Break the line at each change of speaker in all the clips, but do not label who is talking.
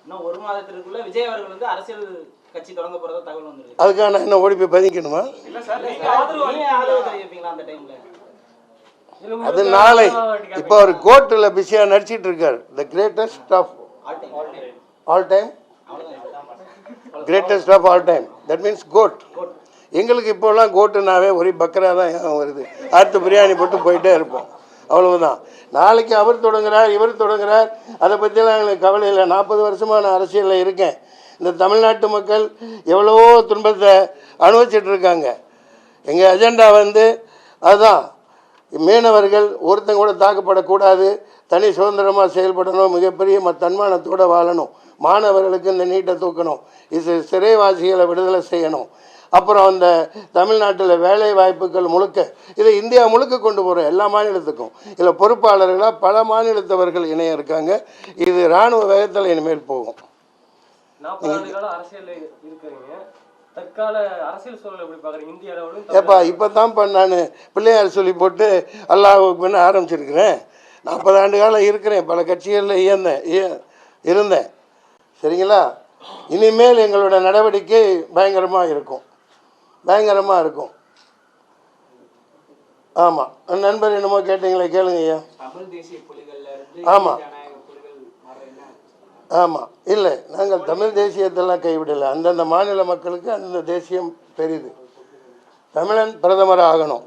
இன்னும் ஒரு மாதத்திற்குள்ள விஜய் அவர்கள் வந்து அரசியல் கட்சி தொடங்க போறதா தகவல் வந்திருக்கு.
அதுக்காக நான் என்ன ஓடி போய் பதிக்கணுமா?
இல்ல சார், நீங்க ஆதரவு தெரிவிப்பீங்களா அந்த டைம்ல?
அது நாளை. இப்போ அவர் கோர்ட்டில் பிஸியாக நடிச்சிட்டு இருக்கார். The greatest of all time, greatest of all time, that means GOAT. எங்களுக்கு இப்போலாம் கோட்டுனாவே ஒரே பக்கரா தான் வருது. அடுத்து பிரியாணி போட்டு போயிட்டே இருப்போம், அவ்வளவுதான். நாளைக்கு அவர் தொடங்குறார், இவர் தொடங்குறார், அதை பற்றியெல்லாம் எங்களுக்கு கவலை இல்லை. 40 வருஷமாக நான் அரசியலில் இருக்கேன். இந்த தமிழ்நாட்டு மக்கள் எவ்வளவோ துன்பத்தை அனுபவிச்சுட்டு இருக்காங்க. எங்கள் அஜெண்டா வந்து அதுதான், மீனவர்கள் ஒருத்தங்க கூட தாக்கப்படக்கூடாது, தனி சுதந்திரமாக செயல்படணும், மிகப்பெரிய தன்மானத்தோடு வாழணும், மாணவர்களுக்கு இந்த நீட்டை தூக்கணும், சிறைவாசிகளை விடுதலை செய்யணும். அப்புறம் அந்த தமிழ்நாட்டில் வேலை வாய்ப்புகள் முழுக்க, இதை இந்தியா முழுக்க கொண்டு போகிறோம், எல்லா மாநிலத்துக்கும். இதில் பொறுப்பாளர்களாக பல மாநிலத்தவர்கள் இணைய இருக்காங்க. இது இராணுவ வேகத்தில் இனிமேல் போகும்.
40 ஆண்டு கால அரசியல் இருக்கிறீங்க, தற்கால அரசியல் சூழல் எப்படி பார்க்குறீங்க இந்திய அளவில்?
ஏப்பா இப்போ தான்ப்பா நான் பிள்ளையார் சொல்லி போட்டு அல்லாஹ்வுக்கு பின்ன ஆரம்பிச்சிருக்கிறேன். 40 ஆண்டு காலம் இருக்கிறேன், பல கட்சிகளில் இருந்தேன். சரிங்களா? இனிமேல் எங்களோட நடவடிக்கை பயங்கரமாக இருக்கும், பயங்கரமாக இருக்கும். ஆமாம், நண்பர் என்னமோ கேட்டீங்களே, கேளுங்க ஐயா. ஆமாம் ஆமாம், இல்லை, நாங்கள் தமிழ் தேசியத்தெல்லாம் கைவிடலை. அந்தந்த மாநில மக்களுக்கு அந்தந்த தேசியம் பெரிது. தமிழன் பிரதமர் ஆகணும்.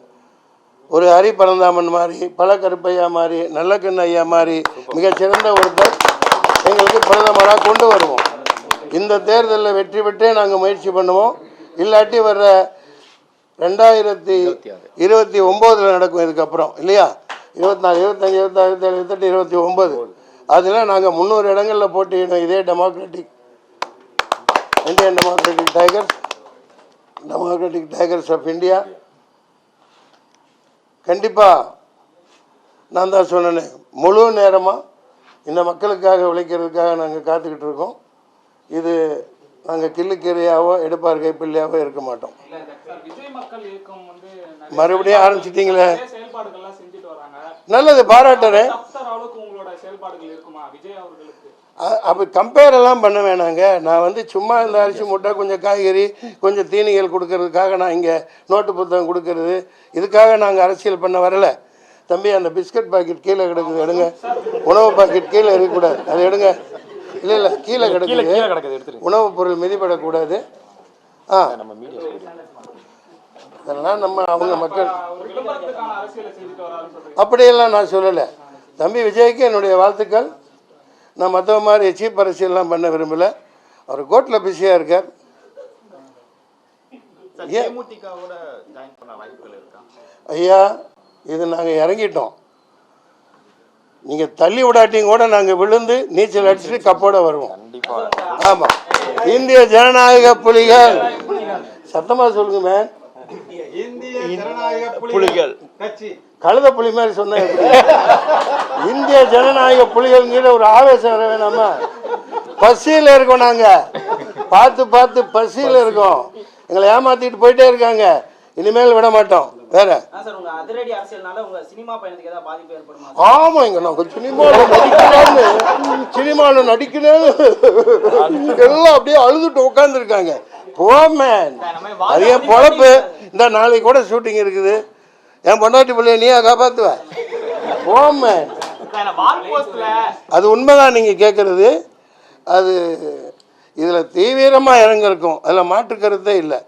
ஒரு ஹரி பரந்தாமன் மாதிரி, பல கருப்பையா மாதிரி, நல்ல கண்ணையா மாதிரி மிகச்சிறந்த ஒருத்தர் எங்களுக்கு பிரதமராக கொண்டு வருவோம். இந்த தேர்தலில் வெற்றி பெற்றே நாங்கள் முயற்சி பண்ணுவோம். இல்லாட்டி வர்ற 2029 நடக்கும். இதுக்கப்புறம் இல்லையா, 24, 25, 26, 27, 28, 29, அதில் நாங்கள் 300 இடங்களில் போட்டியிடும். இதே Indian Democratic Tigers of India. கண்டிப்பாக நான் தான் சொன்னேன், முழு நேரமாக இந்த மக்களுக்காக உழைக்கிறதுக்காக நாங்கள் காத்துக்கிட்டு இருக்கோம். இது நாங்கள் கிள்ளுக்கீரையாவோ எடுப்பார் கைப்பிள்ளையாவோ இருக்க மாட்டோம். மறுபடியும் ஆரம்பிச்சிட்டிங்களே, நல்லது, பாராட்டுறேன். அப்போ கம்பேர் எல்லாம் பண்ண வேணாங்க. நான் வந்து சும்மா இந்த அரிசி மூட்டை, கொஞ்சம் காய்கறி, கொஞ்சம் தீனிகள் கொடுக்கறதுக்காக நான் இங்கே நோட்டு புத்தகம் கொடுக்கறது, இதுக்காக நாங்கள் அரசியல் பண்ண வரலை. தம்பி, அந்த பிஸ்கட் பாக்கெட் கீழே கிடக்குது, எடுங்க. உணவு பாக்கெட் கீழே இருக்கக்கூடாது, அதை எடுங்க. இல்லை இல்லை, கீழே கிடக்குது, உணவுப் பொருள் மிதிப்படக்கூடாது. அதெல்லாம் நம்ம அவங்க மக்கள் அப்படியெல்லாம் நான் சொல்லலை. தம்பி விஜய்க்கு என்னுடைய வாழ்த்துக்கள். நான் மற்றவ மாதிரி சீப் அரசியல்லாம் பண்ண விரும்பலை. அவர் கோர்ட்டில் பிஸியாக இருக்கார். ஐயா, இது நாங்கள் இறங்கிட்டோம். நீங்கள் தள்ளி விடாட்டியும் கூட நாங்கள் விழுந்து நீச்சல் அடிச்சுட்டு கப்போட வருவோம். ஆமாம், இந்திய ஜனநாயக புலிகள். சத்தமாக சொல்லுங்க மேன். புலிகள் கழுத புலி மாதிரி சொன்ன இந்திய ஜனநாயக புலிகள்ங்கிற ஒரு ஆவேசம் வர வேணாமா? பசியில் இருக்கோம், நாங்கள் பார்த்து பார்த்து பசியில் இருக்கோம். எங்களை ஏமாத்திட்டு போயிட்டே இருக்காங்க, இனிமேல் விட மாட்டோம். வேற ஆமாங்க, நாங்கள் சினிமாவில் நடிக்கிறேன்னு எல்லாம் அப்படியே அழுதுட்டு உட்காந்துருக்காங்க. போமேன், அது என் பொழப்பு. இந்த நாளைக்கு கூட ஷூட்டிங் இருக்குது. என் பொண்டாட்டி பிள்ளைய நீயா காப்பாத்துவ? போமேன், அது உண்மைதான் நீங்க கேட்கறது. அது இதுல தீவிரமா இறங்கிருக்கும், அதில் மாற்று கருத்தே இல்லை.